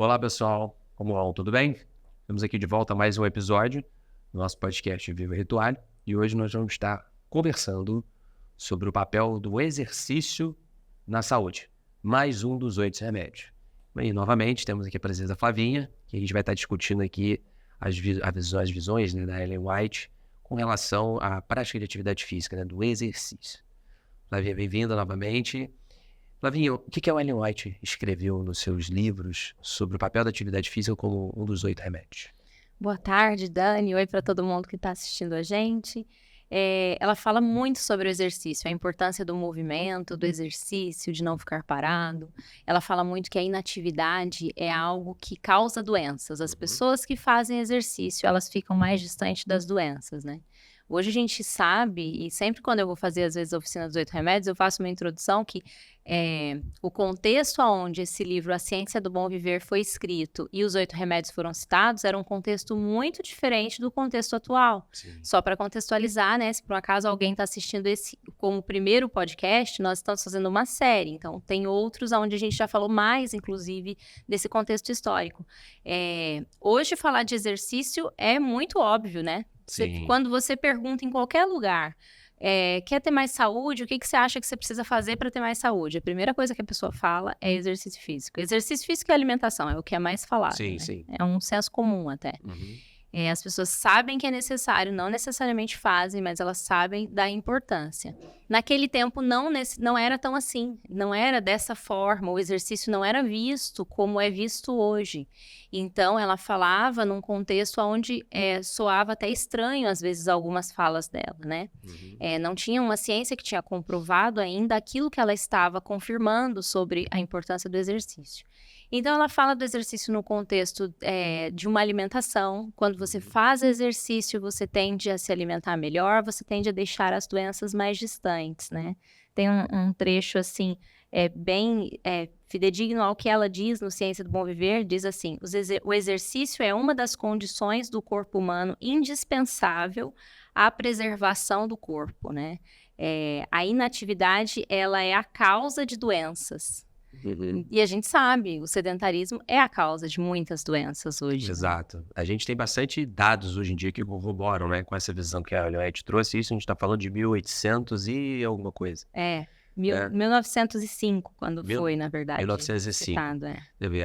Olá, pessoal. Como vão? Tudo bem? Estamos aqui de volta a mais um episódio do nosso podcast Viva Ritual e hoje nós vamos estar conversando sobre o papel do exercício na saúde. Mais um dos 8 remédios. E novamente temos aqui a presença da Flavinha, que a gente vai estar discutindo aqui as visões, né, da Ellen White com relação à prática de atividade física, né, do exercício. Flavinha, bem-vinda novamente. Flavinha, o que a Ellen White escreveu nos seus livros sobre o papel da atividade física como um dos 8 remédios? Boa tarde, Dani. Oi para todo mundo que está assistindo a gente. Ela fala muito sobre o exercício, a importância do movimento, do exercício, de não ficar parado. Ela fala muito que a inatividade é algo que causa doenças. As pessoas que fazem exercício, elas ficam mais distantes das doenças, né? Hoje a gente sabe, e sempre quando eu vou fazer, às vezes, a oficina dos 8 remédios, eu faço uma introdução que o contexto onde esse livro, A Ciência do Bom Viver, foi escrito e os 8 remédios foram citados, era um contexto muito diferente do contexto atual. Sim. Só para contextualizar, né? Se por um acaso alguém está assistindo esse como primeiro podcast, nós estamos fazendo uma série. Então, tem outros onde a gente já falou mais, inclusive, desse contexto histórico. Hoje, falar de exercício é muito óbvio, né? Quando você pergunta em qualquer lugar, quer ter mais saúde, o que você acha que você precisa fazer para ter mais saúde? A primeira coisa que a pessoa fala é exercício físico. Exercício físico e alimentação é o que é mais falado. Sim, né? sim. É um senso comum até. As pessoas sabem que é necessário, não necessariamente fazem, mas elas sabem da importância. Naquele tempo não era tão assim, não era dessa forma, o exercício não era visto como é visto hoje. Então, ela falava num contexto onde soava até estranho, às vezes, algumas falas dela, né? Não tinha uma ciência que tinha comprovado ainda aquilo que ela estava confirmando sobre a importância do exercício. Então, ela fala do exercício no contexto de uma alimentação. Quando você faz exercício, você tende a se alimentar melhor, você tende a deixar as doenças mais distantes, né? Tem um trecho, assim, bem fidedigno ao que ela diz no Ciência do Bom Viver, diz assim, o exercício é uma das condições do corpo humano indispensável à preservação do corpo, né? A inatividade, ela é a causa de doenças. E a gente sabe, o sedentarismo é a causa de muitas doenças hoje. Exato. Né? A gente tem bastante dados hoje em dia que corroboram, né, com essa visão que a Ellen White trouxe. Isso a gente está falando de 1800 e alguma coisa. 1905, quando foi, na verdade. 1905. Citado,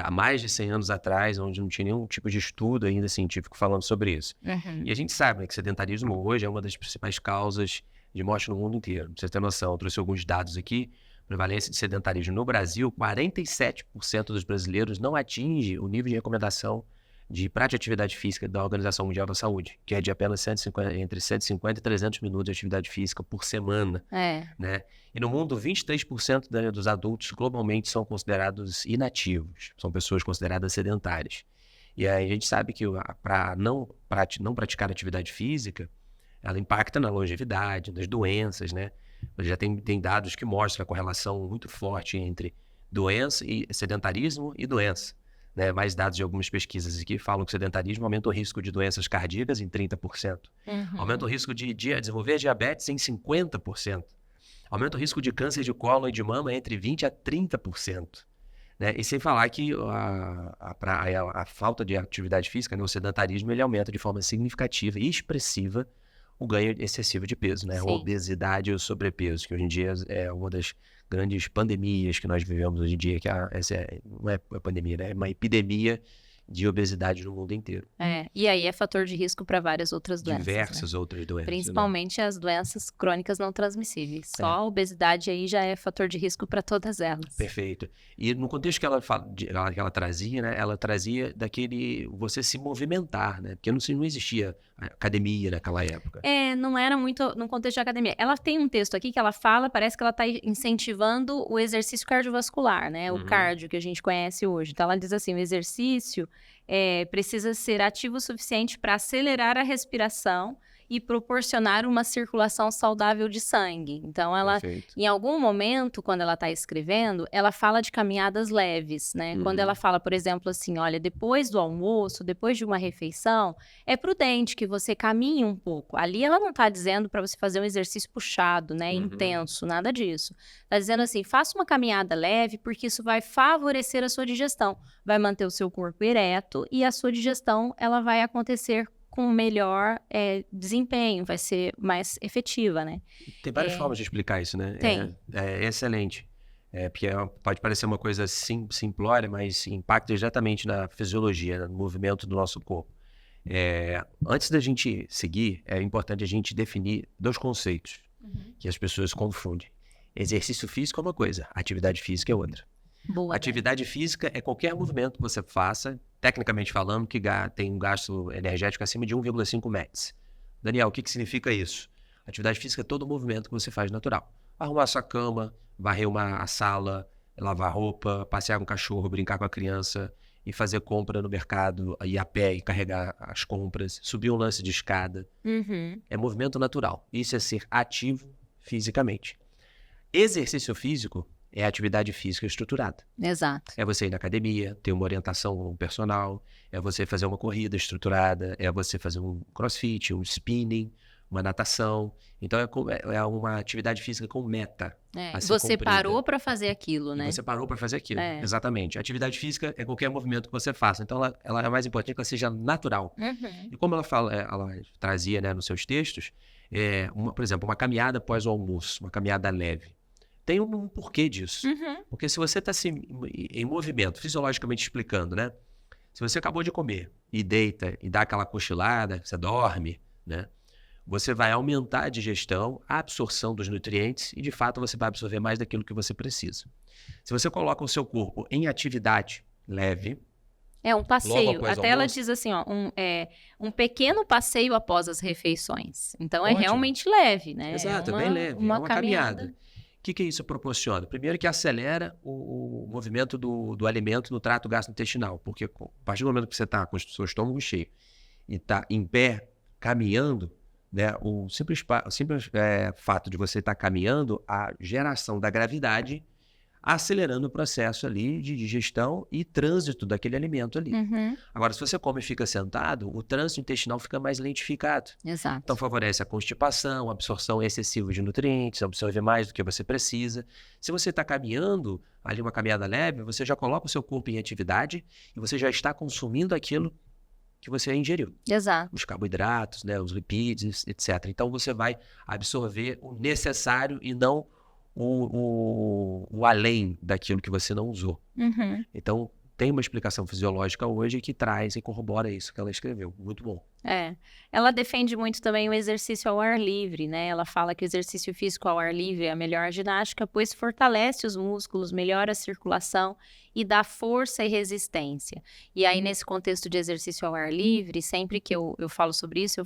Há mais de 100 anos atrás, onde não tinha nenhum tipo de estudo ainda científico falando sobre isso. E a gente sabe, né, que sedentarismo hoje é uma das principais causas de morte no mundo inteiro. Pra você ter noção, eu trouxe alguns dados aqui. Prevalência de sedentarismo no Brasil, 47% dos brasileiros não atinge o nível de recomendação de prática de atividade física da Organização Mundial da Saúde, que é de apenas entre 150 e 300 minutos de atividade física por semana. Né? E no mundo, 23% dos adultos globalmente são considerados inativos, são pessoas consideradas sedentárias. E aí a gente sabe que para não praticar atividade física, ela impacta na longevidade, nas doenças, né? Já tem dados que mostram a correlação muito forte entre doença e sedentarismo e doença. Né? Mais dados de algumas pesquisas aqui falam que o sedentarismo aumenta o risco de doenças cardíacas em 30%. Aumenta o risco de desenvolver diabetes em 50%. Aumenta o risco de câncer de cólon e de mama entre 20% a 30%. Né? E sem falar que a falta de atividade física, né? O sedentarismo, ele aumenta de forma significativa e expressiva o ganho excessivo de peso, né? A obesidade e o sobrepeso, que hoje em dia é uma das grandes pandemias que nós vivemos hoje em dia, que não é pandemia, né? É uma epidemia de obesidade no mundo inteiro. E aí é fator de risco para várias outras doenças. Diversas outras doenças. Principalmente as doenças crônicas não transmissíveis. Só a obesidade aí já é fator de risco para todas elas. Perfeito. E no contexto que ela trazia, né? Ela trazia daquele você se movimentar, né? Porque não existia academia naquela época. Não era muito no contexto de academia. Ela tem um texto aqui que ela fala, parece que ela está incentivando o exercício cardiovascular, né? O cardio que a gente conhece hoje. Então ela diz assim, o exercício precisa ser ativo o suficiente para acelerar a respiração e proporcionar uma circulação saudável de sangue. Então, ela, Perfeito. em algum momento, quando ela está escrevendo, ela fala de caminhadas leves, né? Quando ela fala, por exemplo, assim, olha, depois do almoço, depois de uma refeição, é prudente que você caminhe um pouco. Ali ela não está dizendo para você fazer um exercício puxado, né? Intenso, nada disso. Está dizendo assim, faça uma caminhada leve, porque isso vai favorecer a sua digestão, vai manter o seu corpo ereto e a sua digestão ela vai acontecer com melhor desempenho, vai ser mais efetiva, né? Tem várias formas de explicar isso, né? Tem. É excelente. Porque pode parecer uma coisa simplória, mas impacta diretamente na fisiologia, no movimento do nosso corpo. Antes da gente seguir, é importante a gente definir 2 conceitos que as pessoas confundem. Exercício físico é uma coisa, atividade física é outra. Boa. Atividade física é qualquer movimento que você faça, tecnicamente falando, que tem um gasto energético acima de 1,5 METs. Daniel, o que significa isso? Atividade física é todo movimento que você faz natural. Arrumar sua cama, varrer a sala, lavar roupa, passear com o cachorro, brincar com a criança, e fazer compra no mercado, ir a pé e carregar as compras, subir um lance de escada. É movimento natural. Isso é ser ativo fisicamente. Exercício físico é atividade física estruturada. Exato. É você ir na academia, ter uma orientação personal, é você fazer uma corrida estruturada, é você fazer um crossfit, um spinning, uma natação. Então é uma atividade física com meta. Você parou para fazer aquilo, né? Você parou para fazer aquilo, exatamente. A atividade física é qualquer movimento que você faça. Então ela é mais importante que ela seja natural. E como ela trazia, né, nos seus textos, por exemplo, uma caminhada após o almoço, uma caminhada leve. Tem um porquê disso. Porque se você está em movimento, fisiologicamente explicando, né? Se você acabou de comer e deita e dá aquela cochilada, você dorme, né? Você vai aumentar a digestão, a absorção dos nutrientes e, de fato, você vai absorver mais daquilo que você precisa. Se você coloca o seu corpo em atividade leve... É um passeio. Até ela diz assim, ó, um pequeno passeio após as refeições. Então, Ótimo. É realmente leve, né? Exato, é bem leve. Uma caminhada. O que isso proporciona? Primeiro que acelera o movimento do alimento no trato gastrointestinal, porque a partir do momento que você está com o seu estômago cheio e está em pé, caminhando, né, o simples fato de você estar caminhando, a geração da gravidade acelerando o processo ali de digestão e trânsito daquele alimento ali. Agora, se você come e fica sentado, o trânsito intestinal fica mais lentificado. Exato. Então, favorece a constipação, a absorção excessiva de nutrientes, absorver mais do que você precisa. Se você está caminhando, ali uma caminhada leve, você já coloca o seu corpo em atividade e você já está consumindo aquilo que você ingeriu. Exato. Os carboidratos, né, os lipídios, etc. Então, você vai absorver o necessário e não o além daquilo que você não usou. Então, tem uma explicação fisiológica hoje que traz e corrobora isso que ela escreveu. Muito bom. Ela defende muito também o exercício ao ar livre, né? Ela fala que o exercício físico ao ar livre é a melhor ginástica, pois fortalece os músculos, melhora a circulação e dá força e resistência. E aí, nesse contexto de exercício ao ar livre, sempre que eu falo sobre isso,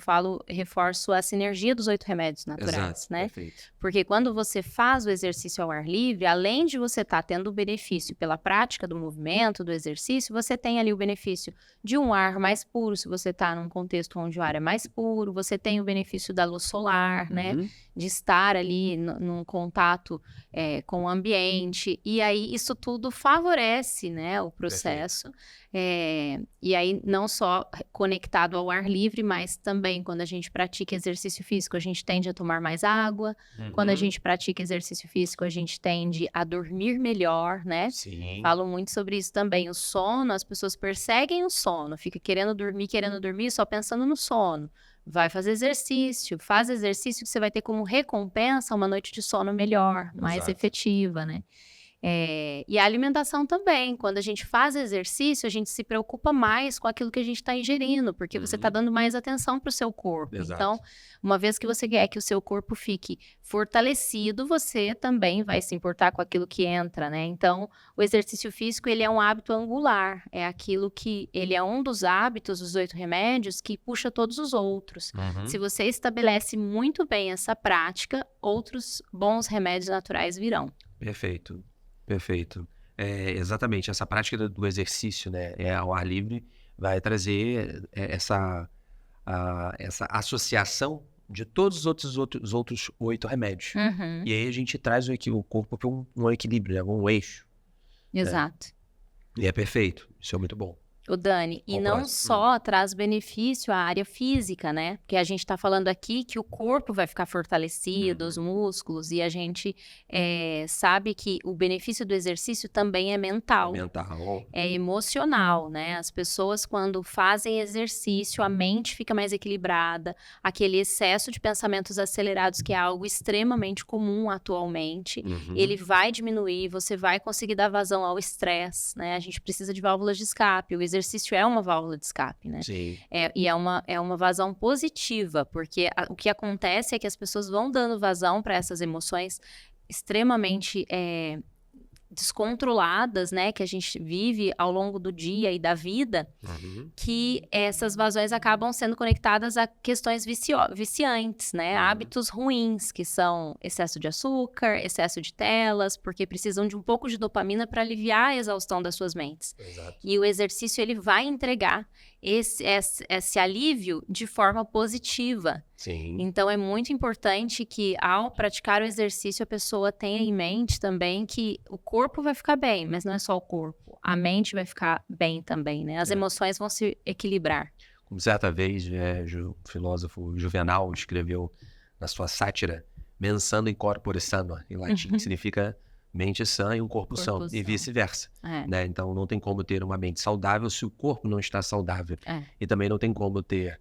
reforço a sinergia dos 8 remédios naturais, Exato, né? Perfeito. Porque quando você faz o exercício ao ar livre, além de você estar tendo o benefício pela prática do movimento, do exercício, você tem ali o benefício de um ar mais puro, se você está num contexto onde o ar é mais puro, você tem o benefício da luz solar, né? De estar ali num contato com o ambiente, e aí isso tudo favorece, né, o processo, e aí não só conectado ao ar livre, mas também quando a gente pratica exercício físico, a gente tende a tomar mais água, quando a gente pratica exercício físico, a gente tende a dormir melhor, né? Sim. Falo muito sobre isso também, o sono, as pessoas perseguem o sono, fica querendo dormir, só pensando no sono. Vai fazer exercício, faz exercício que você vai ter como recompensa uma noite de sono melhor, mais efetiva, né? E a alimentação também, quando a gente faz exercício, a gente se preocupa mais com aquilo que a gente está ingerindo, porque você está dando mais atenção para o seu corpo. Exato. Então, uma vez que você quer que o seu corpo fique fortalecido, você também vai se importar com aquilo que entra, né? Então, o exercício físico, ele é um hábito angular, ele é um dos hábitos dos 8 remédios que puxa todos os outros. Se você estabelece muito bem essa prática, outros bons remédios naturais virão. Perfeito. Exatamente, essa prática do exercício, né, ao ar livre vai trazer essa associação de todos os outros 8 remédios. E aí a gente traz o corpo para um equilíbrio, né? Um eixo. Exato. E é perfeito. Isso é muito bom. O Dani, e não só traz benefício à área física, né? Porque a gente está falando aqui que o corpo vai ficar fortalecido, os músculos, e a gente sabe que o benefício do exercício também é mental. É emocional, né? As pessoas, quando fazem exercício, a mente fica mais equilibrada, aquele excesso de pensamentos acelerados, que é algo extremamente comum atualmente, ele vai diminuir, você vai conseguir dar vazão ao estresse, né? A gente precisa de válvulas de escape, o exercício é uma válvula de escape, né? Sim. E é uma vazão positiva, porque o que acontece é que as pessoas vão dando vazão para essas emoções extremamente descontroladas, né? Que a gente vive ao longo do dia e da vida, que essas vazões acabam sendo conectadas a questões viciantes, né? Hábitos ruins, que são excesso de açúcar, excesso de telas, porque precisam de um pouco de dopamina para aliviar a exaustão das suas mentes. Exato. E o exercício, ele vai entregar esse alívio de forma positiva. Sim. Então, é muito importante que, ao praticar o exercício, a pessoa tenha em mente também que o corpo vai ficar bem, mas não é só o corpo. A mente vai ficar bem também, né? As emoções vão se equilibrar. Como certa vez, o filósofo Juvenal escreveu na sua sátira, mensando in corpore sano, em latim, que significa mente sã e um corpo são, e vice-versa. Né? Então, não tem como ter uma mente saudável se o corpo não está saudável. E também não tem como ter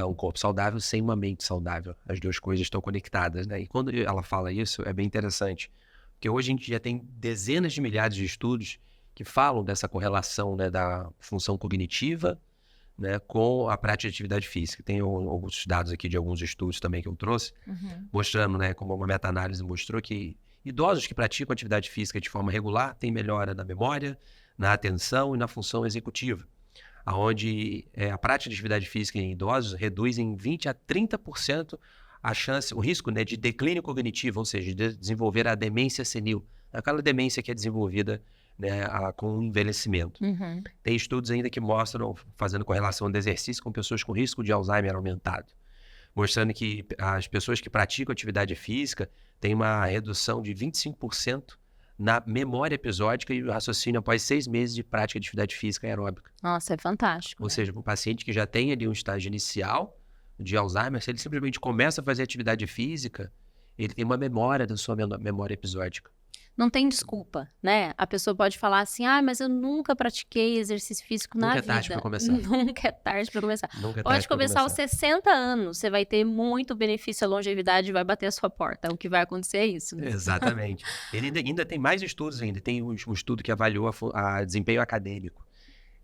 um corpo saudável sem uma mente saudável. As duas coisas estão conectadas, né? E quando ela fala isso, é bem interessante. Porque hoje a gente já tem dezenas de milhares de estudos que falam dessa correlação, né, da função cognitiva, né, com a prática de atividade física. Tem alguns dados aqui de alguns estudos também que eu trouxe, mostrando, né, como uma meta-análise mostrou que idosos que praticam atividade física de forma regular têm melhora na memória, na atenção e na função executiva, onde a prática de atividade física em idosos reduz em 20% a 30% o risco, né, de declínio cognitivo, ou seja, de desenvolver a demência senil, aquela demência que é desenvolvida, né, com o envelhecimento. Tem estudos ainda que mostram, fazendo correlação do exercício com pessoas com risco de Alzheimer aumentado, mostrando que as pessoas que praticam atividade física têm uma redução de 25% na memória episódica e o raciocínio após 6 meses de prática de atividade física aeróbica. Nossa, é fantástico. Ou seja, um paciente que já tem ali um estágio inicial de Alzheimer, se ele simplesmente começa a fazer atividade física, ele tem uma memória da sua memória episódica. Não tem desculpa, né? A pessoa pode falar assim, mas eu nunca pratiquei exercício físico na vida. Nunca é tarde para começar. Nunca é tarde para começar. Pode começar aos 60 anos, você vai ter muito benefício, a longevidade vai bater a sua porta. O que vai acontecer é isso. Né? Exatamente. Ele ainda tem mais estudos ainda. Tem um estudo que avaliou a desempenho acadêmico.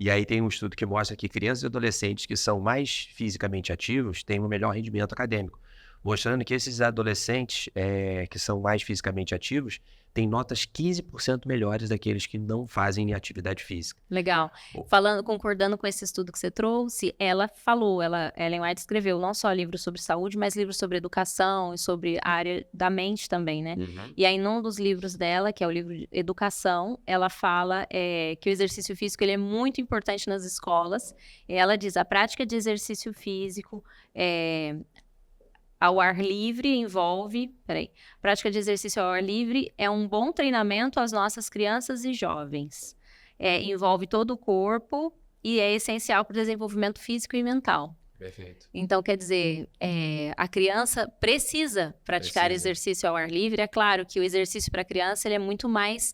E aí tem um estudo que mostra que crianças e adolescentes que são mais fisicamente ativos têm um melhor rendimento acadêmico, mostrando que esses adolescentes que são mais fisicamente ativos têm notas 15% melhores daqueles que não fazem atividade física. Legal. Concordando com esse estudo que você trouxe, Ellen White escreveu não só livros sobre saúde, mas livros sobre educação e sobre a área da mente também, né? E aí, num dos livros dela, que é o livro de Educação, ela fala que o exercício físico ele é muito importante nas escolas. Ela diz, a prática de exercício físico ao ar livre prática de exercício ao ar livre é um bom treinamento às nossas crianças e jovens. Envolve todo o corpo e é essencial para o desenvolvimento físico e mental. Perfeito. Então, quer dizer, a criança precisa praticar exercício ao ar livre. É claro que o exercício para a criança ele é muito mais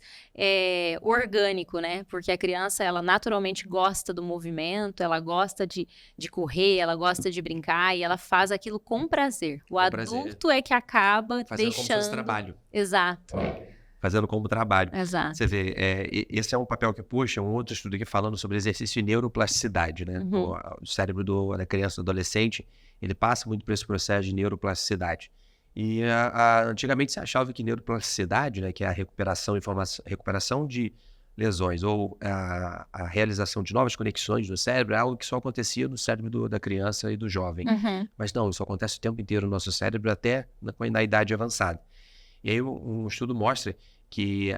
orgânico, né? Porque a criança, ela naturalmente gosta do movimento, ela gosta de correr, ela gosta de brincar e ela faz aquilo com prazer. O adulto é que acaba fazendo deixando... como se fosse trabalho. Exato. Fazendo como trabalho. Exato. Você vê, esse é um papel que puxa um outro estudo aqui falando sobre exercício e neuroplasticidade, né? O cérebro da criança e do adolescente, ele passa muito por esse processo de neuroplasticidade. E antigamente se achava que neuroplasticidade, né, que é a recuperação de lesões ou a realização de novas conexões no cérebro, é algo que só acontecia no cérebro da criança e do jovem. Mas não, isso acontece o tempo inteiro no nosso cérebro até na idade avançada. E aí um estudo mostra que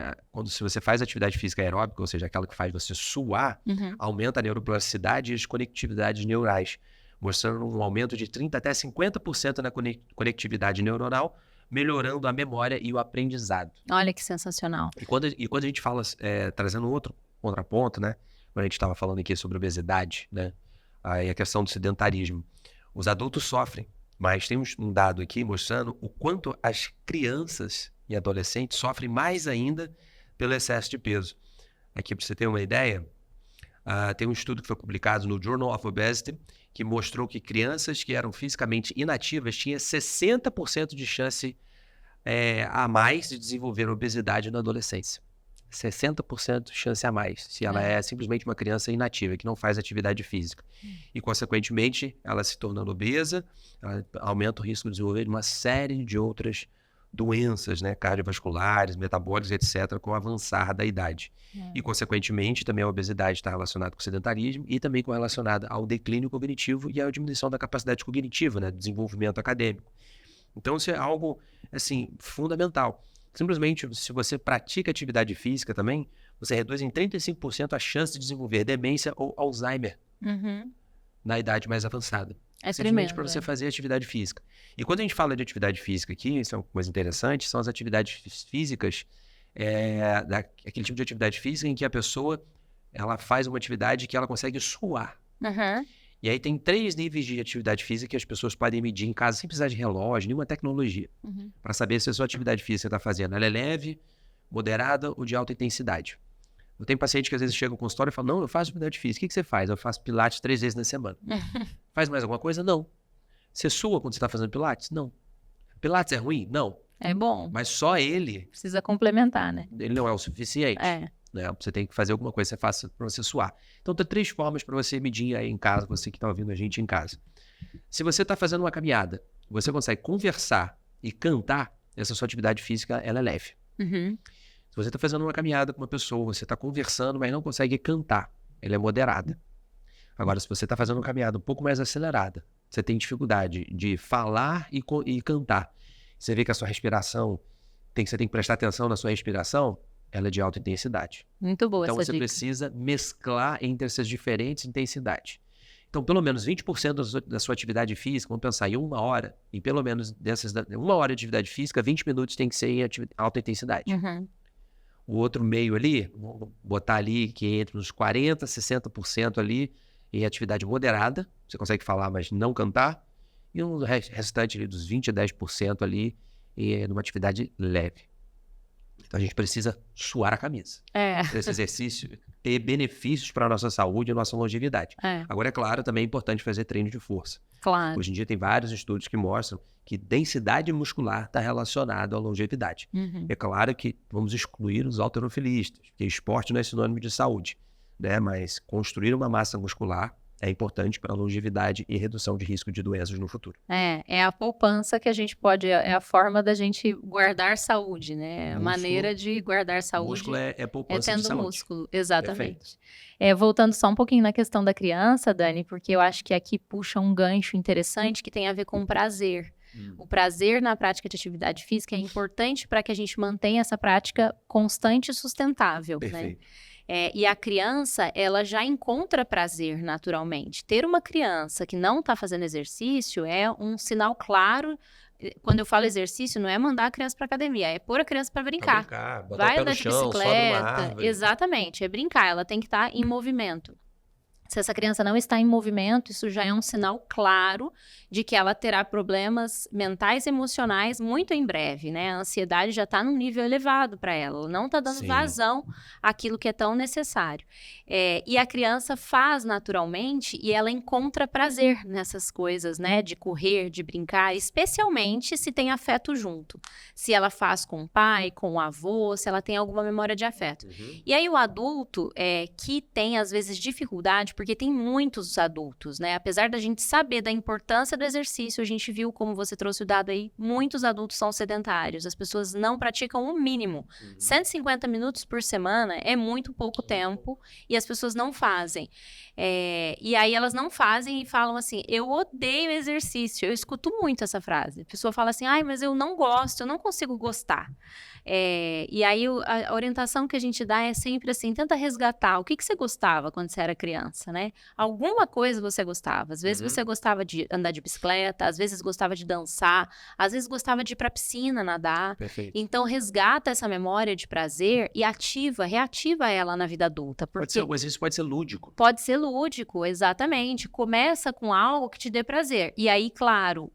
se você faz atividade física aeróbica, ou seja, aquela que faz você suar, aumenta a neuroplasticidade e as conectividades neurais, mostrando um aumento de 30% até 50% na conectividade neuronal, melhorando a memória e o aprendizado. Olha que sensacional. E quando a gente fala, trazendo outro contraponto, né? Quando a gente estava falando aqui sobre obesidade, né? Aí a questão do sedentarismo. Os adultos sofrem, mas tem um dado aqui mostrando o quanto as crianças e adolescentes sofrem mais ainda pelo excesso de peso. Aqui, para você ter uma ideia, tem um estudo que foi publicado no Journal of Obesity que mostrou que crianças que eram fisicamente inativas tinham 60% de chance a mais de desenvolver obesidade na adolescência. 60% de chance a mais, se ela é simplesmente uma criança inativa, que não faz atividade física. E, consequentemente, ela se tornando obesa, ela aumenta o risco de desenvolver uma série de outras doenças, né, cardiovasculares, metabólicas, etc., com o avançar da idade. E, consequentemente, também a obesidade está relacionada com o sedentarismo e também relacionada ao declínio cognitivo e à diminuição da capacidade cognitiva, né, desenvolvimento acadêmico. Então, isso é algo, assim, fundamental. Simplesmente, se você pratica atividade física também, você reduz em 35% a chance de desenvolver demência ou Alzheimer na idade mais avançada. Simplesmente para você fazer atividade física. E quando a gente fala de atividade física aqui, isso é uma coisa interessante, são as atividades físicas, aquele tipo de atividade física em que a pessoa ela faz uma atividade que ela consegue suar. E aí tem 3 níveis de atividade física que as pessoas podem medir em casa, sem precisar de relógio, nenhuma tecnologia, para saber se a sua atividade física está fazendo, ela é leve, moderada ou de alta intensidade. Eu tenho paciente que às vezes chega no consultório e fala, não, eu faço atividade física. O que você faz? Eu faço pilates 3 vezes na semana. Faz mais alguma coisa? Não. Você sua quando você está fazendo pilates? Não. Pilates é ruim? Não. É bom. Mas só ele... Precisa complementar, né? Ele não é o suficiente. Né? Você tem que fazer alguma coisa que você faça para você suar. Então, tem 3 formas para você medir aí em casa, você que está ouvindo a gente em casa. Se você está fazendo uma caminhada, você consegue conversar e cantar, essa sua atividade física, ela é leve. Se você está fazendo uma caminhada com uma pessoa, você está conversando, mas não consegue cantar, ela é moderada. Agora, se você está fazendo uma caminhada um pouco mais acelerada, você tem dificuldade de falar e cantar, você vê que a sua respiração, você tem que prestar atenção na sua respiração, ela é de alta intensidade. Muito boa essa dica. Então, você precisa mesclar entre essas diferentes intensidades. Então, pelo menos 20% da sua atividade física, vamos pensar em 1 hora, e pelo menos dessas 1 hora de atividade física, 20 minutos tem que ser em alta intensidade. O outro meio ali, vamos botar ali que entre uns 40%, 60% ali em atividade moderada, você consegue falar, mas não cantar, e o restante ali dos 20% a 10% ali numa atividade leve. Então a gente precisa suar a camisa. Esse exercício ter benefícios para a nossa saúde e a nossa longevidade. Agora, é claro, também é importante fazer treino de força. Claro. Hoje em dia tem vários estudos que mostram que densidade muscular está relacionada à longevidade. É claro que vamos excluir os halterofilistas, porque esporte não é sinônimo de saúde, né? Mas construir uma massa muscular é importante para a longevidade e redução de risco de doenças no futuro. É a poupança que a gente pode, é a forma da gente guardar saúde, né? A maneira de guardar saúde. Músculo é poupança tendo de saúde. Músculo, exatamente. Voltando só um pouquinho na questão da criança, Dani, porque eu acho que aqui puxa um gancho interessante que tem a ver com prazer. O prazer na prática de atividade física é importante para que a gente mantenha essa prática constante e sustentável, Perfeito. né? E a criança, ela já encontra prazer naturalmente. Ter uma criança que não está fazendo exercício é um sinal claro. Quando eu falo exercício, não é mandar a criança para academia, é pôr a criança para brincar. Botar Vai o pé andar no de chão, sobe numa bicicleta. árvore. Exatamente, é brincar. Ela tem que estar em movimento. Se essa criança não está em movimento, isso já é um sinal claro de que ela terá problemas mentais e emocionais muito em breve, né? A ansiedade já está num nível elevado para ela. Ela não está dando vazão àquilo que é tão necessário. E a criança faz naturalmente e ela encontra prazer nessas coisas, né? De correr, de brincar, especialmente se tem afeto junto. Se ela faz com o pai, com o avô, se ela tem alguma memória de afeto. E aí o adulto que tem, às vezes, dificuldade, porque tem muitos adultos, né? Apesar da gente saber da importância do exercício, a gente viu, como você trouxe o dado aí, muitos adultos são sedentários. As pessoas não praticam o mínimo. 150 minutos por semana é muito pouco tempo e as pessoas não fazem. E aí elas não fazem e falam assim, eu odeio exercício. Eu escuto muito essa frase. A pessoa fala assim, ai, mas eu não gosto, eu não consigo gostar. E aí a orientação que a gente dá é sempre assim, tenta resgatar. O que você gostava quando você era criança? nossa, né? Alguma coisa você gostava. Às vezes você gostava de andar de bicicleta, às vezes gostava de dançar, às vezes gostava de ir pra piscina, nadar. Perfeito. Então, resgata essa memória de prazer e reativa ela na vida adulta. Porque O exercício pode ser lúdico. pode ser lúdico, exatamente. Começa com algo que te dê prazer. E aí, claro,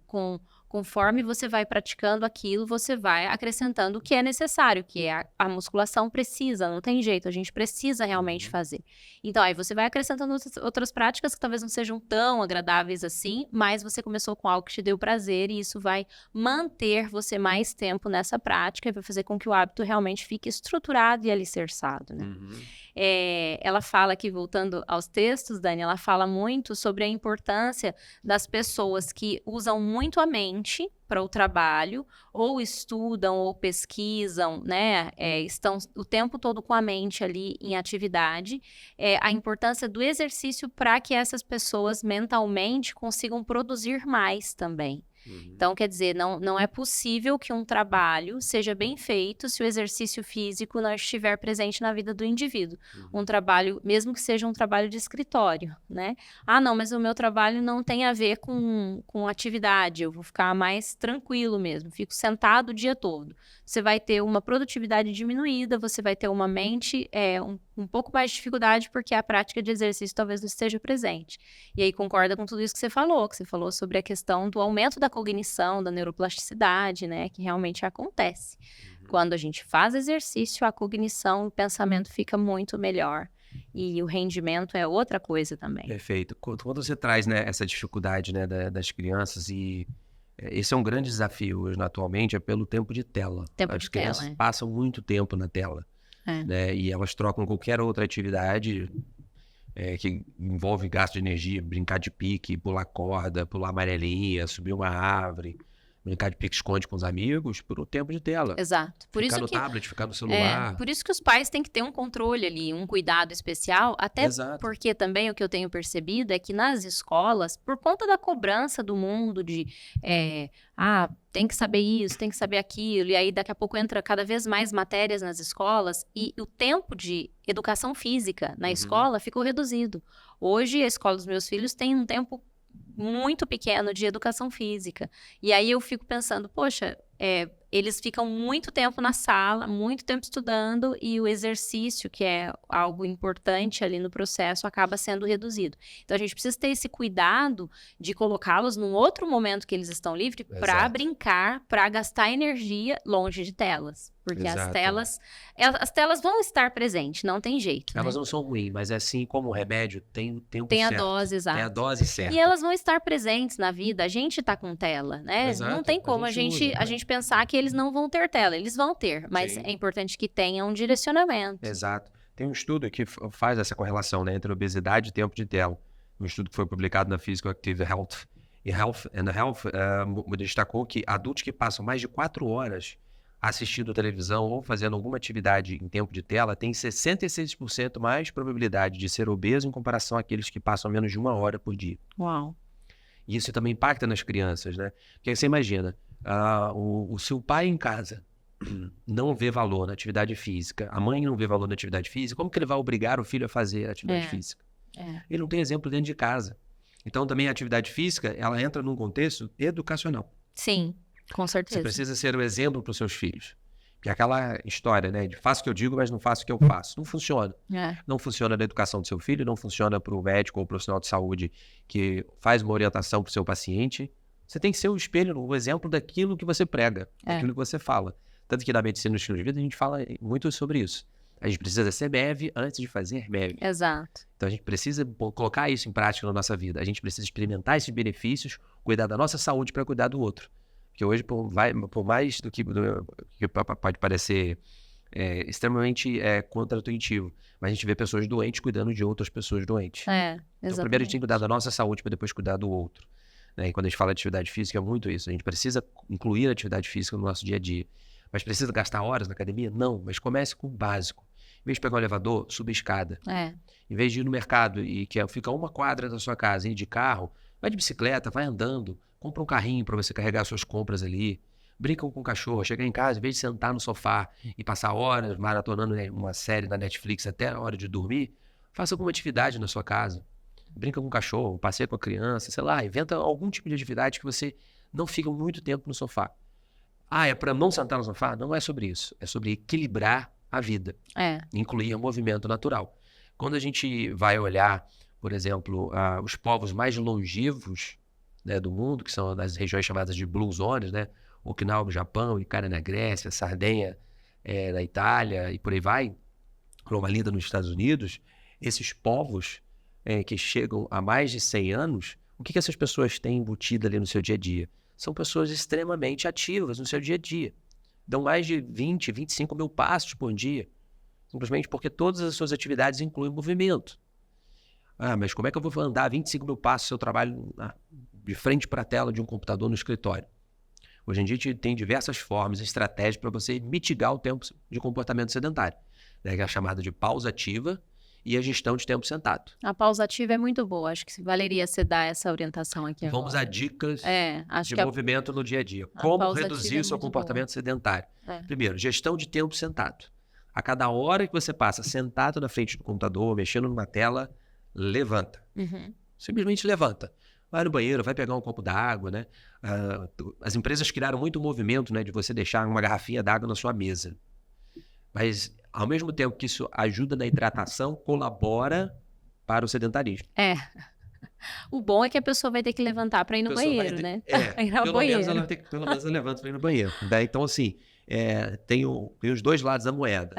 conforme você vai praticando aquilo, você vai acrescentando o que é necessário, que é a musculação precisa, não tem jeito, a gente precisa realmente fazer. Então, aí você vai acrescentando outras práticas que talvez não sejam tão agradáveis assim, mas você começou com algo que te deu prazer e isso vai manter você mais tempo nessa prática e vai fazer com que o hábito realmente fique estruturado e alicerçado, né? Ela fala aqui, voltando aos textos, Dani, ela fala muito sobre a importância das pessoas que usam muito a mente para o trabalho, ou estudam, ou pesquisam, né? Estão o tempo todo com a mente ali em atividade. A importância do exercício para que essas pessoas mentalmente consigam produzir mais também. Então, quer dizer, não é possível que um trabalho seja bem feito se o exercício físico não estiver presente na vida do indivíduo. Um trabalho, mesmo que seja um trabalho de escritório, né? Ah, não, mas o meu trabalho não tem a ver com atividade, eu vou ficar mais tranquilo mesmo, fico sentado o dia todo. Você vai ter uma produtividade diminuída, você vai ter uma mente um pouco mais de dificuldade porque a prática de exercício talvez não esteja presente. E aí concorda com tudo isso que você falou sobre a questão do aumento da cognição, da neuroplasticidade, né, que realmente acontece. Quando a gente faz exercício, a cognição, o pensamento fica muito melhor. E o rendimento é outra coisa também. Perfeito. Quando você traz, né, essa dificuldade, né, das crianças e esse é um grande desafio hoje, atualmente, é pelo tempo de tela. As crianças passam muito tempo na tela. Né, e elas trocam qualquer outra atividade que envolve gasto de energia, brincar de pique, pular corda, pular amarelinha, subir uma árvore, brincar de pique-esconde com os amigos, por um tempo de tela. Exato. Ficar no tablet, ficar no celular. Por isso que os pais têm que ter um controle ali, um cuidado especial, até porque também o que eu tenho percebido é que nas escolas, por conta da cobrança do mundo de tem que saber isso, tem que saber aquilo, e aí daqui a pouco entra cada vez mais matérias nas escolas e o tempo de educação física na escola ficou reduzido. Hoje a escola dos meus filhos tem um tempo muito pequeno de educação física. E aí eu fico pensando, poxa, eles ficam muito tempo na sala, muito tempo estudando e o exercício, que é algo importante ali no processo, acaba sendo reduzido. Então a gente precisa ter esse cuidado de colocá-los num outro momento que eles estão livres para brincar, para gastar energia longe de telas. Porque as telas vão estar presentes, não tem jeito. Elas não são ruins, mas assim como o remédio, tem o tempo certo. Tem a dose, exato. Tem a dose certa. E elas vão estar presentes na vida. A gente tá com tela, né? Exato. Não tem como a gente pensar que eles não vão ter tela. Eles vão ter, mas é importante que tenham um direcionamento. Exato. Tem um estudo que faz essa correlação, né, entre obesidade e tempo de tela. Um estudo que foi publicado na Physical Active Health. E Health destacou que adultos que passam mais de 4 horas assistindo televisão ou fazendo alguma atividade em tempo de tela têm 66% mais probabilidade de ser obeso em comparação àqueles que passam menos de 1 hora por dia. Uau! E isso também impacta nas crianças, né? Porque você imagina, o seu pai em casa não vê valor na atividade física, a mãe não vê valor na atividade física, como que ele vai obrigar o filho a fazer a atividade física? Ele não tem exemplo dentro de casa. Então também a atividade física, ela entra num contexto educacional. Sim. Com certeza. Você precisa ser o exemplo para os seus filhos. Que é aquela história, né? De faço o que eu digo, mas não faço o que eu faço. Não funciona. Não funciona na educação do seu filho, não funciona para o médico ou profissional de saúde que faz uma orientação para o seu paciente. Você tem que ser o espelho, o exemplo daquilo que você prega, daquilo que você fala. Tanto que na medicina do estilo de vida a gente fala muito sobre isso. A gente precisa ser BEV antes de fazer MEV. Exato. Então a gente precisa colocar isso em prática na nossa vida. A gente precisa experimentar esses benefícios, cuidar da nossa saúde para cuidar do outro. Porque hoje, por mais do que pode parecer extremamente contra-intuitivo, mas a gente vê pessoas doentes cuidando de outras pessoas doentes. Então, primeiro a gente tem que cuidar da nossa saúde para depois cuidar do outro. Né? E quando a gente fala de atividade física, é muito isso. A gente precisa incluir a atividade física no nosso dia a dia. Mas precisa gastar horas na academia? Não, mas comece com o básico. Em vez de pegar um elevador, suba a escada. Em vez de ir no mercado e que fica 1 quadra da sua casa e ir de carro, vai de bicicleta, vai andando. Compra um carrinho para você carregar suas compras ali. Brinca com o cachorro. Chega em casa, em vez de sentar no sofá e passar horas maratonando uma série na Netflix até a hora de dormir, faça alguma atividade na sua casa. brinca com o cachorro, passeia com a criança, sei lá, inventa algum tipo de atividade que você não fica muito tempo no sofá. É para não sentar no sofá? Não é sobre isso. É sobre equilibrar a vida. Incluir o movimento natural. Quando a gente vai olhar, por exemplo, os povos mais longevos, né, do mundo, que são das regiões chamadas de Blue Zones, né? Okinawa no Japão, Ikara na Grécia, Sardenha na Itália e por aí vai, Loma Linda nos Estados Unidos, esses povos que chegam a mais de 100 anos, o que essas pessoas têm embutido ali no seu dia a dia? São pessoas extremamente ativas no seu dia a dia. Dão mais de 20, 25 mil passos por dia, simplesmente porque todas as suas atividades incluem movimento. Mas como é que eu vou andar 25 mil passos se eu trabalho de frente para a tela de um computador no escritório? Hoje em dia a gente tem diversas formas e estratégias para você mitigar o tempo de comportamento sedentário, né, que é a chamada de pausa ativa e a gestão de tempo sentado. A pausa ativa é muito boa, acho que valeria você dar essa orientação aqui agora. Vamos a dicas de movimento no dia a dia. Como reduzir o seu comportamento sedentário? Primeiro, gestão de tempo sentado. A cada hora que você passa sentado na frente do computador, mexendo numa tela, levanta. Simplesmente levanta. Vai no banheiro, vai pegar um copo d'água, né? As empresas criaram muito movimento, né, de você deixar uma garrafinha d'água na sua mesa. Mas, ao mesmo tempo que isso ajuda na hidratação, colabora para o sedentarismo. O bom é que a pessoa vai ter que levantar para ir no banheiro, né? Pelo menos ela levanta para ir no banheiro. Então, assim, tem os dois lados da moeda.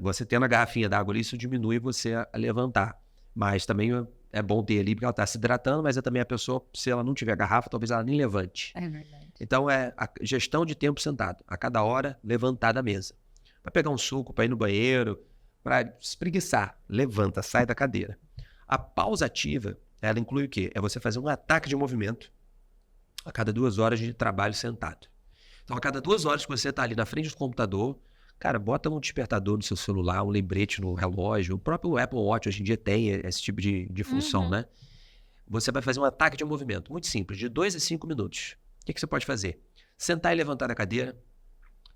Você tendo a garrafinha d'água ali, isso diminui você a levantar. Mas também é bom ter ali, porque ela está se hidratando, mas também a pessoa, se ela não tiver garrafa, talvez ela nem levante. É verdade. Então, a gestão de tempo sentado. A cada hora, levantar da mesa. Para pegar um suco, para ir no banheiro, para espreguiçar, levanta, sai da cadeira. A pausa ativa, ela inclui o quê? É você fazer um ataque de movimento a cada 2 horas de trabalho sentado. Então, a cada 2 horas que você está ali na frente do computador, cara, bota um despertador no seu celular, um lembrete no relógio. O próprio Apple Watch hoje em dia tem esse tipo de função, né? Você vai fazer um ataque de movimento, muito simples, de 2 a 5 minutos. O que você pode fazer? Sentar e levantar da cadeira,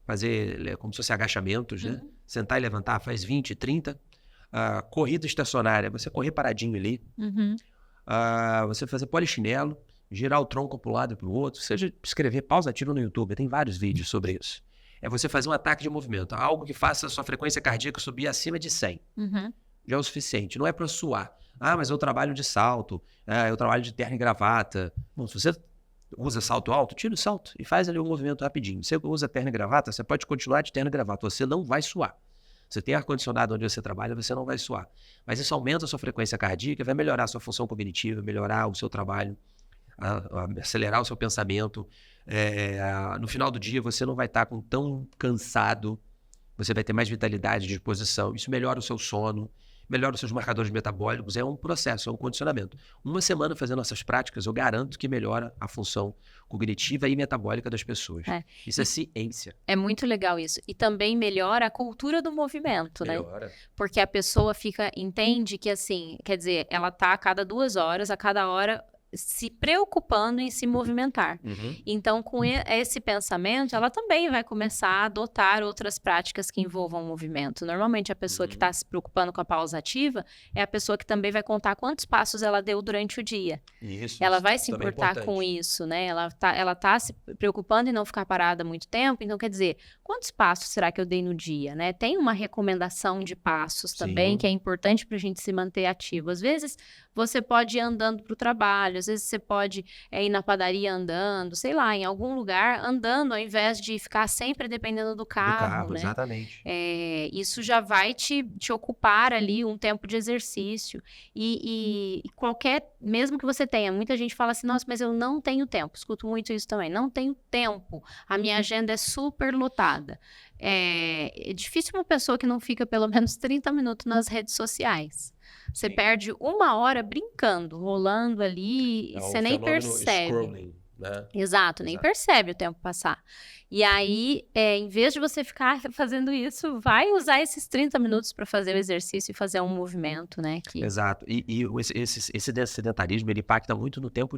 fazer como se fosse agachamentos, né? Sentar e levantar, faz 20, 30. Corrida estacionária, você correr paradinho ali. Você fazer polichinelo, girar o tronco para um lado e para o outro. Seja escrever pausa ativa no YouTube, tem vários vídeos sobre isso. É você fazer um ataque de movimento, algo que faça a sua frequência cardíaca subir acima de 100. Já é o suficiente, não é para suar. Mas eu trabalho de salto, eu trabalho de terno e gravata. Bom, se você usa salto alto, tira o salto e faz ali um movimento rapidinho. Você usa terno e gravata, você pode continuar de terno e gravata, você não vai suar. Você tem ar-condicionado onde você trabalha, você não vai suar. Mas isso aumenta a sua frequência cardíaca, vai melhorar a sua função cognitiva, melhorar o seu trabalho, acelerar o seu pensamento. No final do dia, você não vai estar tão cansado, você vai ter mais vitalidade, disposição. Isso melhora o seu sono, melhora os seus marcadores metabólicos. É um processo, é um condicionamento. Uma semana fazendo essas práticas, eu garanto que melhora a função cognitiva e metabólica das pessoas. Isso é ciência. É muito legal isso. E também melhora a cultura do movimento, melhora, né? Porque a pessoa entende que, assim, quer dizer, ela tá a cada 2 horas, a cada hora se preocupando em se movimentar. Então, com esse pensamento, ela também vai começar a adotar outras práticas que envolvam o movimento. Normalmente, a pessoa que está se preocupando com a pausa ativa é a pessoa que também vai contar quantos passos ela deu durante o dia. Ela vai se importar com isso, né? Ela tá se preocupando em não ficar parada muito tempo. Então, quer dizer, quantos passos será que eu dei no dia, né? Tem uma recomendação de passos também, que é importante para a gente se manter ativo. Às vezes, você pode ir andando para o trabalho, às vezes você pode ir na padaria andando, sei lá, em algum lugar andando, ao invés de ficar sempre dependendo do carro, né? Exatamente. Isso já vai te ocupar ali um tempo de exercício. E mesmo que você tenha, muita gente fala assim, nossa, mas eu não tenho tempo. Escuto muito isso também, não tenho tempo. A minha agenda é super lotada. É difícil uma pessoa que não fica pelo menos 30 minutos nas redes sociais. Você perde 1 hora brincando, rolando ali, e você nem percebe. Scrolling, né? Exato, nem percebe o tempo passar. E aí, em vez de você ficar fazendo isso, vai usar esses 30 minutos para fazer o exercício e fazer um movimento, né? Exato. E esse sedentarismo, ele impacta muito no tempo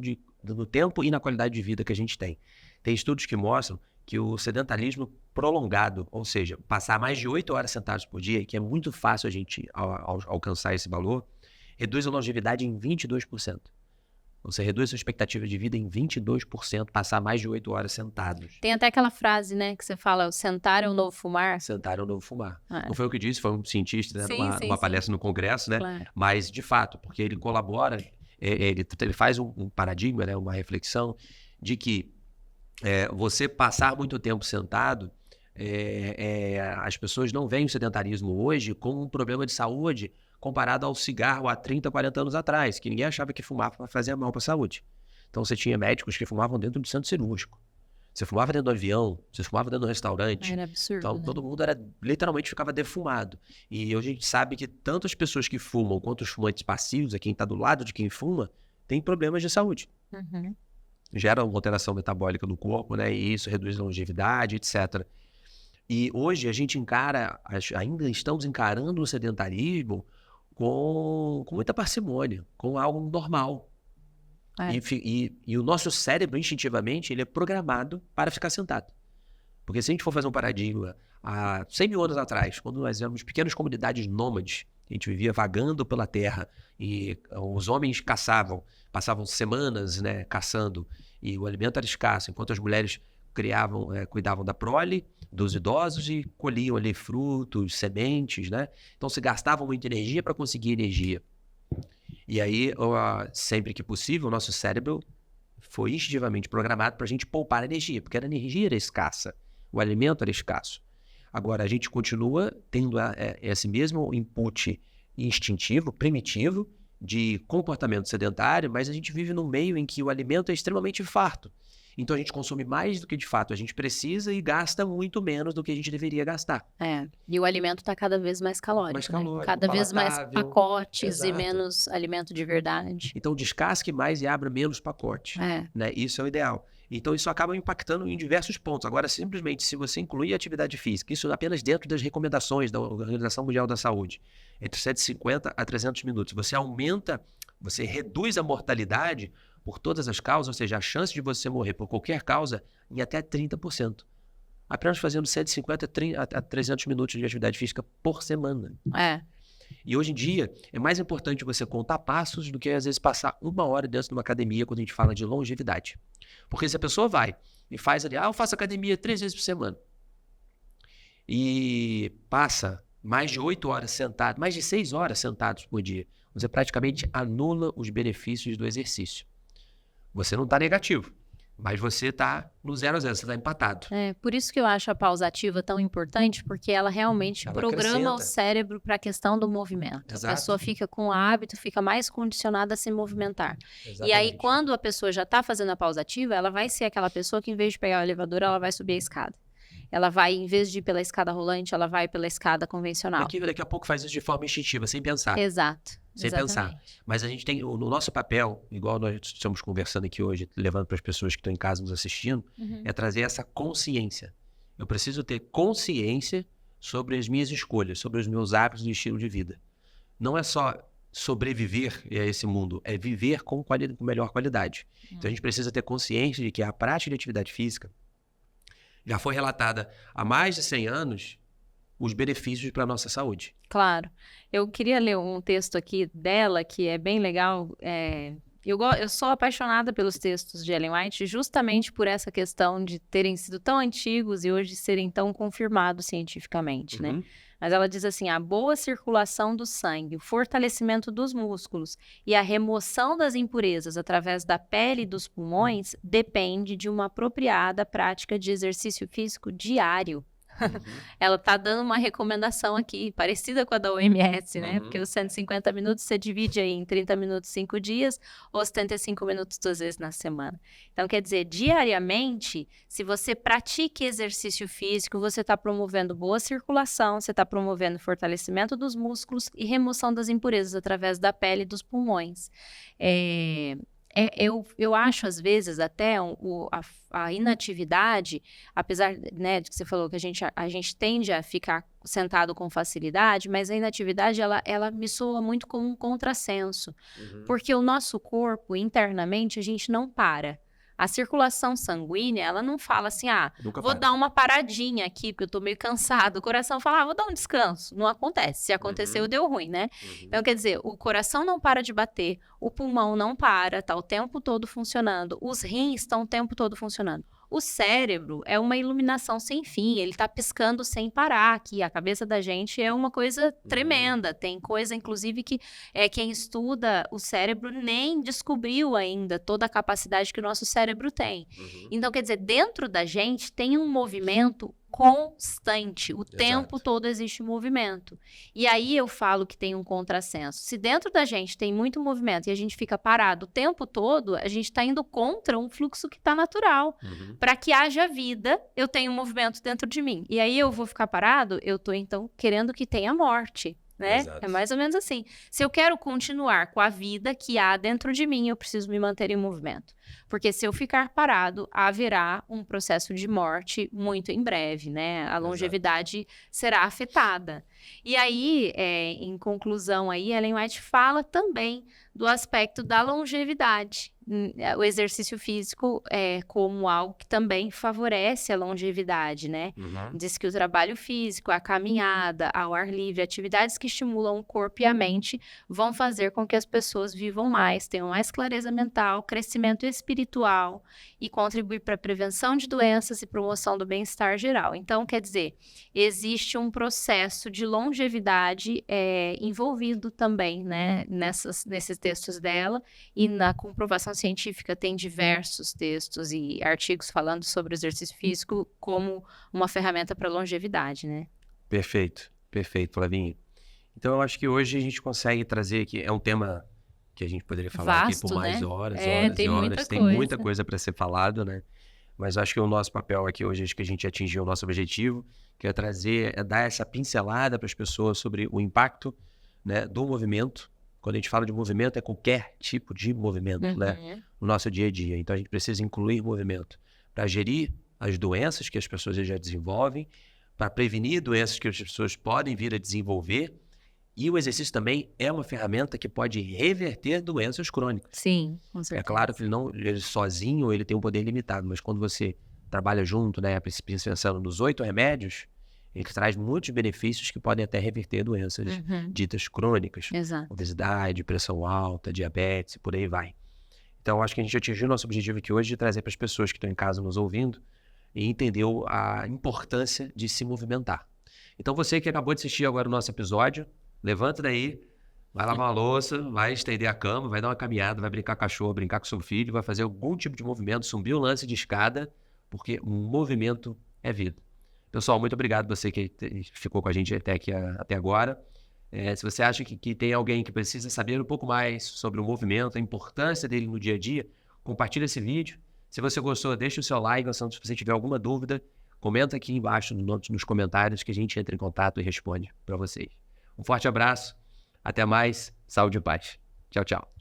e na qualidade de vida que a gente tem. Tem estudos que mostram que o sedentarismo prolongado, ou seja, passar mais de 8 horas sentados por dia, que é muito fácil a gente alcançar esse valor, reduz a longevidade em 22%. Você reduz a sua expectativa de vida em 22%, passar mais de 8 horas sentados. Tem até aquela frase, né, que você fala, sentar é o novo fumar. Sentar é o novo fumar. Não foi eu que disse, foi um cientista, né, numa palestra no Congresso, né? Claro. Mas, de fato, porque ele colabora, ele faz um paradigma, né, uma reflexão de que você passar muito tempo sentado, as pessoas não veem o sedentarismo hoje como um problema de saúde comparado ao cigarro há 30, 40 anos atrás, que ninguém achava que fumar fazia mal para a saúde. Então você tinha médicos que fumavam dentro do centro cirúrgico. Você fumava dentro do avião, você fumava dentro do restaurante. Era absurdo, então todo mundo literalmente ficava defumado. E hoje a gente sabe que tanto as pessoas que fumam quanto os fumantes passivos, quem está do lado de quem fuma, tem problemas de saúde. Gera uma alteração metabólica do corpo, né? E isso reduz a longevidade, etc. E hoje a gente ainda estamos encarando o sedentarismo com muita parcimônia, com algo normal. E o nosso cérebro, instintivamente, ele é programado para ficar sentado. Porque se a gente for fazer um paradigma, há 100 mil anos atrás, quando nós éramos pequenas comunidades nômades, a gente vivia vagando pela terra e os homens caçavam, passavam semanas, né, caçando, e o alimento era escasso, enquanto as mulheres cuidavam da prole dos idosos e colhiam ali frutos, sementes, né? Então se gastava muita energia para conseguir energia. E aí, sempre que possível, o nosso cérebro foi instintivamente programado para a gente poupar energia, porque a energia era escassa, o alimento era escasso. Agora, a gente continua tendo esse mesmo input instintivo, primitivo, de comportamento sedentário, mas a gente vive num meio em que o alimento é extremamente farto. Então a gente consome mais do que de fato a gente precisa e gasta muito menos do que a gente deveria gastar. E o alimento está cada vez mais calórico. Mais calórico, né? Cada vez mais pacotes. Exato. E menos alimento de verdade. Então descasque mais e abra menos pacotes. Né? Isso é o ideal. Então isso acaba impactando em diversos pontos. Agora, simplesmente, se você incluir a atividade física, isso apenas dentro das recomendações da Organização Mundial da Saúde, entre 150 a 300 minutos, você reduz a mortalidade por todas as causas, ou seja, a chance de você morrer por qualquer causa em até 30%. Apenas fazendo 150 a 300 minutos de atividade física por semana. E hoje em dia, é mais importante você contar passos do que, às vezes, passar 1 hora dentro de uma academia quando a gente fala de longevidade. Porque se a pessoa vai e faz ali, eu faço academia 3 vezes por semana, e passa mais de 8 horas sentado, mais de 6 horas sentados por dia, você praticamente anula os benefícios do exercício. Você não está negativo, mas você está no 0 a 0, você está empatado. Por isso que eu acho a pausa ativa tão importante, porque ela realmente programa o cérebro para a questão do movimento. Exato. A pessoa fica com o hábito, fica mais condicionada a se movimentar. Exatamente. E aí, quando a pessoa já está fazendo a pausa ativa, ela vai ser aquela pessoa que, em vez de pegar o elevador, ela vai subir a escada. Ela vai, em vez de ir pela escada rolante, ela vai pela escada convencional. Daqui a pouco faz isso de forma instintiva, sem pensar. Exato. Sem pensar. Mas a gente tem, no nosso papel, igual nós estamos conversando aqui hoje, levando para as pessoas que estão em casa nos assistindo, é trazer essa consciência. Eu preciso ter consciência sobre as minhas escolhas, sobre os meus hábitos e estilo de vida. Não é só sobreviver a esse mundo, é viver com melhor qualidade. Então a gente precisa ter consciência de que a prática de atividade física já foi relatada há mais de 100 anos os benefícios para a nossa saúde. Claro. Eu queria ler um texto aqui dela, que é bem legal. Eu sou apaixonada pelos textos de Ellen White justamente por essa questão de terem sido tão antigos e hoje serem tão confirmados cientificamente, né? Mas ela diz assim, a boa circulação do sangue, o fortalecimento dos músculos e a remoção das impurezas através da pele e dos pulmões depende de uma apropriada prática de exercício físico diário. Ela está dando uma recomendação aqui, parecida com a da OMS, né? Porque os 150 minutos você divide aí em 30 minutos 5 dias ou 75 minutos 2 vezes na semana. Então, quer dizer, diariamente, se você pratica exercício físico, você está promovendo boa circulação, você está promovendo fortalecimento dos músculos e remoção das impurezas através da pele e dos pulmões. Eu acho, às vezes, até a inatividade, apesar, né, de que você falou que a gente tende a ficar sentado com facilidade, mas a inatividade, ela me soa muito como um contrassenso. Porque o nosso corpo, internamente, a gente não para. A circulação sanguínea, ela não fala assim, vou dar uma paradinha aqui, porque eu tô meio cansado. O coração fala, vou dar um descanso. Não acontece. Se aconteceu, deu ruim, né? Então, quer dizer, o coração não para de bater, o pulmão não para, tá o tempo todo funcionando, os rins estão o tempo todo funcionando. O cérebro é uma iluminação sem fim, ele tá piscando sem parar aqui. A cabeça da gente é uma coisa tremenda. Tem coisa, inclusive, que quem estuda o cérebro nem descobriu ainda toda a capacidade que o nosso cérebro tem. Então, quer dizer, dentro da gente tem um movimento constante, o tempo todo existe movimento. E aí eu falo que tem um contrassenso. Se dentro da gente tem muito movimento e a gente fica parado o tempo todo, a gente está indo contra um fluxo que está natural. Para que haja vida, eu tenho um movimento dentro de mim. E aí eu vou ficar parado, eu estou então querendo que tenha morte. Né? É mais ou menos assim. Se eu quero continuar com a vida que há dentro de mim, eu preciso me manter em movimento. Porque se eu ficar parado, haverá um processo de morte muito em breve, né? A longevidade será afetada. E aí, em conclusão aí, Ellen White fala também do aspecto da longevidade. O exercício físico é como algo que também favorece a longevidade, né? Diz que o trabalho físico, a caminhada, ao ar livre, atividades que estimulam o corpo e a mente vão fazer com que as pessoas vivam mais, tenham mais clareza mental, crescimento espiritual e contribuir para a prevenção de doenças e promoção do bem-estar geral. Então, quer dizer, existe um processo de longevidade envolvido também, né, nesses textos dela, e na comprovação científica tem diversos textos e artigos falando sobre o exercício físico como uma ferramenta para longevidade, né? Perfeito, Flavinha. Então, eu acho que hoje a gente consegue trazer aqui, é um tema que a gente poderia falar vasto, aqui por mais né? horas tem e horas. Muita Tem coisa. muita coisa para ser falado, né? Mas acho que o nosso papel aqui hoje, acho que a gente atingiu o nosso objetivo, que é dar essa pincelada para as pessoas sobre o impacto, né, do movimento. Quando a gente fala de movimento, é qualquer tipo de movimento, né, no nosso dia a dia. Então, a gente precisa incluir movimento para gerir as doenças que as pessoas já desenvolvem, para prevenir doenças que as pessoas podem vir a desenvolver. E o exercício também é uma ferramenta que pode reverter doenças crônicas. Sim, com certeza. É claro que ele sozinho ele tem um poder limitado, mas quando você trabalha junto, né, pensando nos 8 remédios, ele traz muitos benefícios que podem até reverter doenças ditas crônicas. Exato. Obesidade, pressão alta, diabetes, por aí vai. Então, acho que a gente atingiu o nosso objetivo aqui hoje de trazer para as pessoas que estão em casa nos ouvindo e entendeu a importância de se movimentar. Então, você que acabou de assistir agora o nosso episódio, levanta daí, vai lavar uma louça, vai estender a cama, vai dar uma caminhada, vai brincar com a cachorro, brincar com seu filho, vai fazer algum tipo de movimento, subir um lance de escada, porque o movimento é vida. Pessoal, muito obrigado você que ficou com a gente até agora. Se você acha que tem alguém que precisa saber um pouco mais sobre o movimento, a importância dele no dia a dia, compartilha esse vídeo. Se você gostou, deixa o seu like. Se você tiver alguma dúvida, comenta aqui embaixo nos comentários que a gente entra em contato e responde para vocês. Um forte abraço, até mais, saúde e paz. Tchau, tchau.